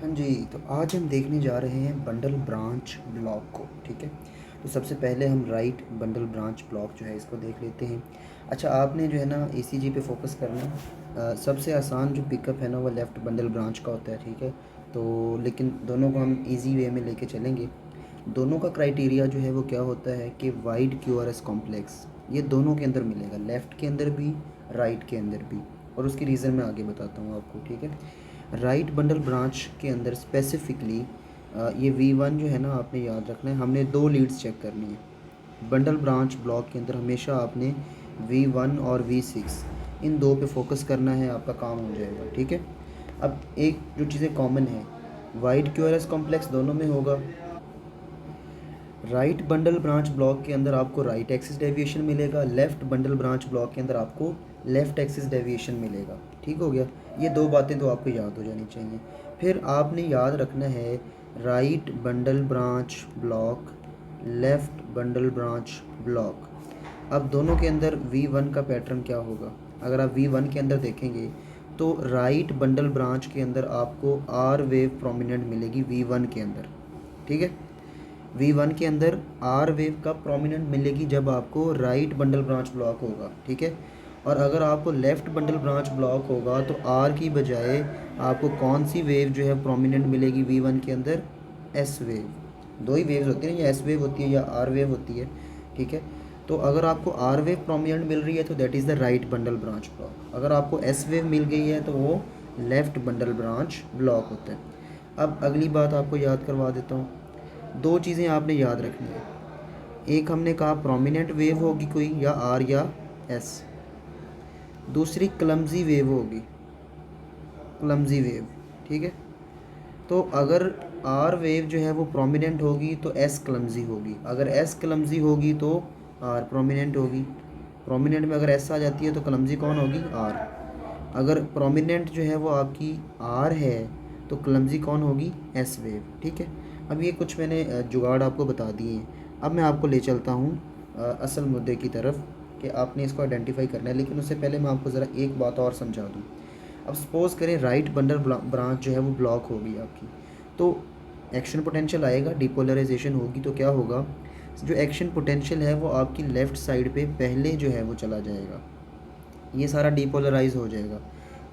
हाँ जी, तो आज हम देखने जा रहे हैं बंडल ब्रांच ब्लॉक को, ठीक है। तो सबसे पहले हम राइट बंडल ब्रांच ब्लॉक जो है इसको देख लेते हैं। अच्छा, आपने जो है ना ईसीजी पे फोकस करना है। सबसे आसान जो पिकअप है ना वो लेफ़्ट बंडल ब्रांच का होता है, ठीक है। तो लेकिन दोनों को हम इजी वे में लेके चलेंगे। दोनों का क्राइटेरिया जो है वो क्या होता है कि वाइड क्यूआरएस कॉम्प्लेक्स ये दोनों के अंदर मिलेगा, लेफ़्ट के अंदर भी, राइट के अंदर भी। और उसकी रीज़न मैं आगे बताता हूँ आपको, ठीक है। राइट बंडल ब्रांच के अंदर स्पेसिफिकली ये V1 जो है ना आपने याद रखना है, हमने दो लीड्स चेक करनी है बंडल ब्रांच ब्लॉक के अंदर। हमेशा आपने V1 और V6 इन दो पे फोकस करना है, आपका काम हो जाएगा, ठीक है। अब एक जो चीज़ें कॉमन है, वाइड क्यूआरएस कॉम्प्लेक्स दोनों में होगा। राइट बंडल ब्रांच ब्लॉक के अंदर आपको राइट एक्सिस डेविएशन मिलेगा, लेफ़्ट बंडल ब्रांच ब्लॉक के अंदर आपको लेफ़्ट एक्सिस डेविएशन मिलेगा। ठीक हो गया। ये दो बातें तो आपको याद हो जानी चाहिए। फिर आपने याद रखना है right bundle branch block, left bundle branch block. अब दोनों के अंदर V1 का पैटर्न क्या होगा? अगर आप V1 के अंदर देखेंगे तो राइट बंडल ब्रांच के अंदर आपको R वेव प्रोमिनेंट मिलेगी V1 के अंदर, ठीक है। V1 के अंदर R वेव का प्रोमिनेंट मिलेगी जब आपको राइट बंडल ब्रांच ब्लॉक होगा, ठीक है। और अगर आपको लेफ़्ट बंडल ब्रांच ब्लॉक होगा तो R की बजाय आपको कौन सी वेव जो है प्रोमिनेंट मिलेगी V1 के अंदर? S wave. दो ही वेव्स होती हैं, या S वेव होती है या R वेव होती है, ठीक है। तो अगर आपको R वेव प्रोमिनेंट मिल रही है तो that is the right bundle branch block. अगर आपको S वेव मिल गई है तो वो लेफ़्ट बंडल ब्रांच ब्लॉक होता है। अब अगली बात आपको याद करवा देता हूँ। दो चीज़ें आपने याद रखनी है। एक हमने कहा प्रोमिनेंट वेव होगी कोई, या आर या एस। दूसरी क्लमजी वेव होगी, क्लमजी वेव, ठीक है। तो अगर आर वेव जो है वो प्रोमिनेंट होगी तो एस क्लमजी होगी, अगर एस क्लमजी होगी तो आर प्रोमिनेंट होगी। प्रोमिनेंट में अगर एस आ जाती है तो क्लमजी कौन होगी? आर। अगर प्रोमिनेंट जो है वो आपकी आर है तो क्लमजी कौन होगी? एस वेव, ठीक है। अब ये कुछ मैंने जुगाड़ आपको बता दिए हैं। अब मैं आपको ले चलता हूँ असल मुद्दे की तरफ कि आपने इसको आइडेंटिफाई करना है, लेकिन उससे पहले मैं आपको ज़रा एक बात और समझा दूँ। अब सपोज़ करें राइट बंडल ब्रांच जो है वो ब्लॉक होगी आपकी, तो एक्शन पोटेंशियल आएगा, डिपोलराइजेशन होगी, तो क्या होगा? जो एक्शन पोटेंशियल है वो आपकी लेफ़्ट साइड पे पहले जो है वो चला जाएगा, ये सारा डिपोलराइज हो जाएगा।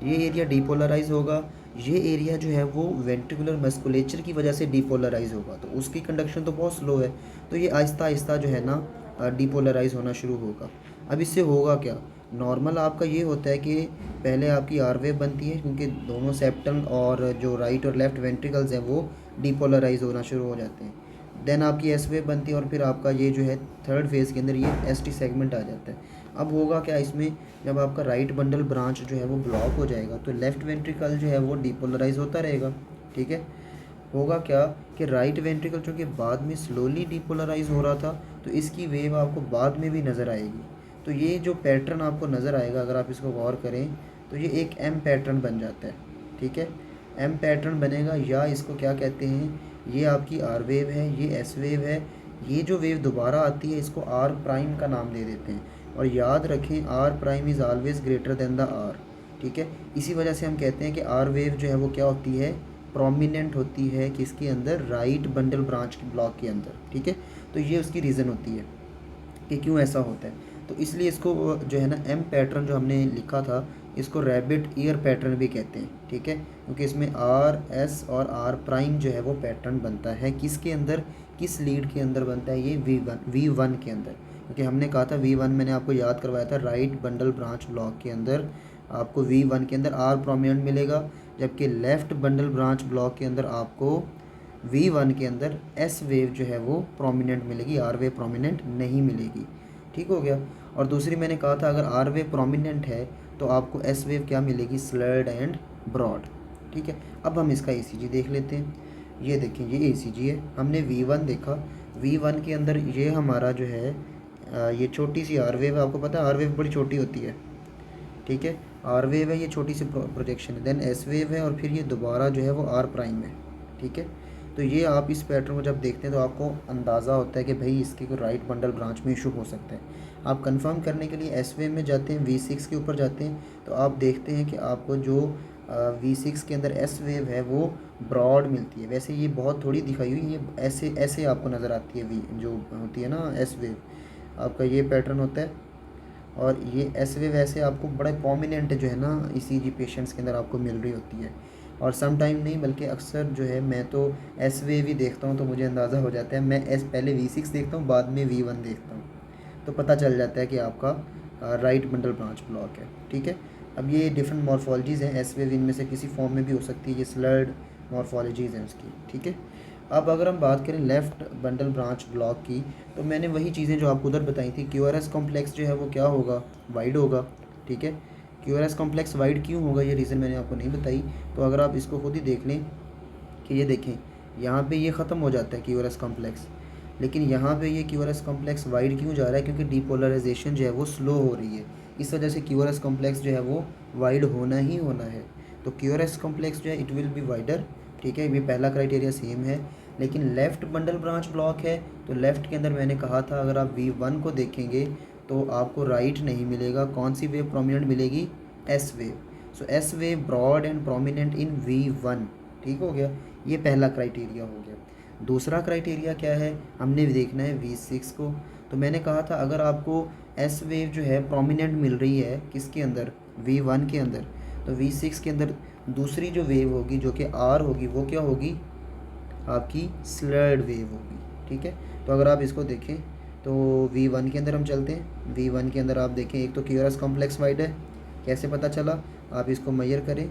ये एरिया डिपोलराइज होगा, ये एरिया जो है वो वेंट्रिकुलर मस्कुलेचर की वजह से डिपोलराइज होगा, तो उसकी कंडक्शन तो बहुत स्लो है, तो ये आहिस्ता आहिस्ता जो है ना डिपोलराइज होना शुरू होगा। अब इससे होगा क्या? नॉर्मल आपका ये होता है कि पहले आपकी आर वेव बनती है, क्योंकि दोनों सेप्टम और जो राइट और लेफ्ट वेंट्रिकल्स हैं वो डिपोलराइज होना शुरू हो जाते हैं। देन आपकी एस वेव बनती है और फिर आपका ये जो है थर्ड फेज़ के अंदर ये एस टी सेगमेंट आ जाता है। अब होगा क्या इसमें? जब आपका राइट बंडल ब्रांच जो है वो ब्लॉक हो जाएगा तो लेफ़्ट वेंट्रिकल जो है वो डिपोलराइज होता रहेगा, ठीक है। होगा क्या कि राइट वेंट्रिकल चूँकि बाद में स्लोली डिपोलराइज हो रहा था तो इसकी वेव आपको बाद में भी नज़र आएगी। तो ये जो पैटर्न आपको नज़र आएगा, अगर आप इसको गौर करें तो ये एक एम पैटर्न बन जाता है, ठीक है। एम पैटर्न बनेगा, या इसको क्या कहते हैं, ये आपकी आर वेव है, ये एस वेव है। ये जो वेव दोबारा आती है इसको आर प्राइम का नाम दे देते हैं, और याद रखें R prime is always greater than the R, ठीक है। इसी वजह से हम कहते हैं कि आर वेव जो है वो क्या होती है? प्रोमिनेंट होती है किसके अंदर? राइट बंडल ब्रांच के ब्लॉक के अंदर, ठीक है। तो ये उसकी रीज़न होती है कि क्यों ऐसा होता है। तो इसलिए इसको जो है ना एम पैटर्न जो हमने लिखा था इसको रैबिट ईयर पैटर्न भी कहते हैं, ठीक है। क्योंकि इसमें आर एस और आर प्राइम जो है वो पैटर्न बनता है किसके अंदर, किस लीड के अंदर बनता है? ये V1 के अंदर। क्योंकि हमने कहा था V1, मैंने आपको याद करवाया था, राइट बंडल ब्रांच ब्लॉक के अंदर आपको V1 के अंदर आर प्रोमिनेंट मिलेगा, जबकि लेफ़्ट बंडल ब्रांच ब्लॉक के अंदर आपको V1 के अंदर एस वेव जो है वो प्रोमिनेंट मिलेगी, आर वेव प्रोमिनेंट नहीं मिलेगी, ठीक हो गया। और दूसरी मैंने कहा था अगर आर वेव प्रोमिनेंट है तो आपको एस वेव क्या मिलेगी? स्लर्ड एंड ब्रॉड, ठीक है। अब हम इसका ECG देख लेते हैं। ये देखें, ये ECG है, हमने V1 देखा। V1 के अंदर ये हमारा जो है ये छोटी सी आर वेव है, आपको पता है आर वेव बड़ी छोटी होती है, ठीक है। आर वेव है, ये छोटी सी प्रोजेक्शन है, देन एस वेव है, और फिर ये दोबारा जो है वो आर प्राइम है, ठीक है। तो ये आप इस पैटर्न को जब देखते हैं तो आपको अंदाज़ा होता है कि भाई इसके कोई राइट बंडल ब्रांच में इशू हो सकता है। आप कंफर्म करने के लिए एस वेव में जाते हैं, V6 के ऊपर जाते हैं, तो आप देखते हैं कि आपको जो V6 के अंदर एस वेव है वो ब्रॉड मिलती है। वैसे ये बहुत थोड़ी दिखाई हुई, ये ऐसे ऐसे आपको नज़र आती है वी जो होती है ना एस वेव, आपका ये पैटर्न होता है। और ये एस वेव ऐसे आपको बड़ा प्रोमिनेंट जो है ना ECG पेशेंट्स के अंदर आपको मिल रही होती है। और सम टाइम नहीं बल्कि अक्सर जो है मैं तो एस वेव ही देखता हूँ, तो मुझे अंदाज़ा हो जाता है। मैं पहले V6 देखता हूँ, बाद में V1 देखता हूँ, तो पता चल जाता है कि आपका राइट बंडल ब्रांच ब्लॉक है। ठीक है, अब ये डिफरेंट मॉर्फोलॉजीज़ हैं, एस वेव इनमें से किसी फॉर्म में भी हो सकती है, ये स्लर्ड मॉर्फोलॉजीज़ हैं उसकी। ठीक है, अब अगर हम बात करें लेफ़्ट बंडल ब्रांच ब्लॉक की, तो मैंने वही चीज़ें जो आपको उधर बताई थी, QRS कॉम्प्लेक्स जो है वो क्या होगा, वाइड होगा। ठीक है, QRS कॉम्प्लेक्स वाइड क्यों होगा, ये रीज़न मैंने आपको नहीं बताई। तो अगर आप इसको खुद ही देख लें कि ये देखें यहाँ पे ये ख़त्म हो जाता है QRS कॉम्प्लेक्स, लेकिन यहाँ पे ये QRS कॉम्प्लेक्स वाइड क्यों जा रहा है, क्योंकि डीपोलराइजेशन जो है वो स्लो हो रही है, इस वजह से QRS कॉम्प्लेक्स जो है वो वाइड होना ही होना है। तो QRS कॉम्प्लेक्स जो है इट विल बी वाइडर। ठीक है, ये पहला क्राइटेरिया सेम है। लेकिन लेफ़्ट बंडल ब्रांच ब्लॉक है, तो लेफ़्ट के अंदर मैंने कहा था अगर आप V1 को देखेंगे तो आपको राइट नहीं मिलेगा। कौन सी वेव प्रोमिनेंट मिलेगी, S wave. So S wave broad and prominent in V1। ठीक हो गया, ये पहला क्राइटेरिया हो गया। दूसरा क्राइटेरिया क्या है, हमने देखना है V6 को। तो मैंने कहा था अगर आपको एस वेव जो है प्रोमिनेंट मिल रही है किसके अंदर, V1 के अंदर, तो V6 के अंदर दूसरी जो वेव होगी जो कि R होगी वो क्या होगी, आपकी स्लर्ड वेव होगी। ठीक है, तो अगर आप इसको देखें तो V1 के अंदर हम चलते हैं। V1 के अंदर आप देखें, एक तो QRS कॉम्प्लेक्स वाइड है, कैसे पता चला, आप इसको मेजर करें।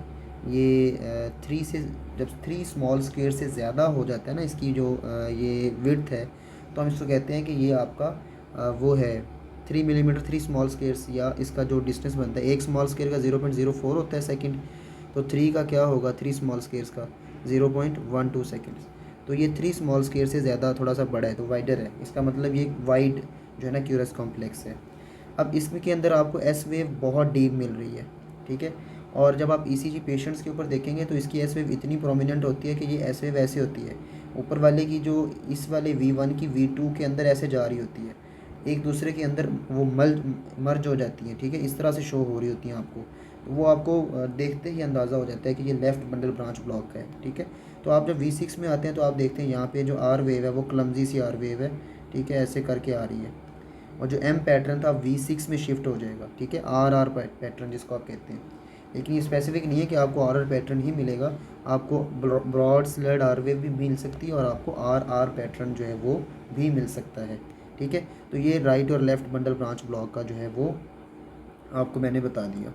ये 3 से, जब 3 स्मॉल स्क्वेयर से ज़्यादा हो जाता है ना इसकी जो ये विड्थ है, तो हम इसको कहते हैं कि ये आपका वो है 3 मिलीमीटर 3 स्मॉल स्क्वेयर्स, या इसका जो डिस्टेंस बनता है, एक स्मॉल स्क्वेयर का 0.04 होता है सेकंड, तो 3 का क्या होगा, 3 स्मॉल स्क्वेयर्स का 0.12 सेकेंड्स। तो ये 3 स्मॉल स्क्वेयर से ज़्यादा थोड़ा सा बड़ा है, तो वाइडर है, इसका मतलब ये वाइड जो है ना QRS कॉम्प्लेक्स है। अब इसमें के अंदर आपको एस वेव बहुत डीप मिल रही है। ठीक है, और जब आप ECG पेशेंट्स के ऊपर देखेंगे तो इसकी एस वेव इतनी प्रोमिनेंट होती है कि ये एस वेव ऐसे होती है, ऊपर वाले की जो इस वाले V1 की V2 के अंदर ऐसे जा रही होती है, एक दूसरे के अंदर वो मर्ज हो जाती हैं। ठीक है, इस तरह से शो हो रही होती हैं आपको, तो वो आपको देखते ही अंदाज़ा हो जाता है कि ये लेफ़्ट बंडल ब्रांच ब्लॉक है। ठीक है, तो आप जब V6 में आते हैं तो आप देखते हैं यहाँ पे जो R वेव है वो क्लमजी सी R वेव है। ठीक है, ऐसे करके आ रही है, और जो M पैटर्न था V6 में शिफ्ट हो जाएगा। ठीक है, RR पैटर्न जिसको आप कहते हैं, लेकिन ये स्पेसिफिक नहीं है कि आपको RR पैटर्न ही मिलेगा, आपको ब्रॉड स्लर्ड R वेव भी मिल सकती है और आपको RR पैटर्न जो है वो भी मिल सकता है। ठीक है, तो ये राइट और लेफ़्ट बंडल ब्रांच ब्लॉक का जो है वो आपको मैंने बता दिया।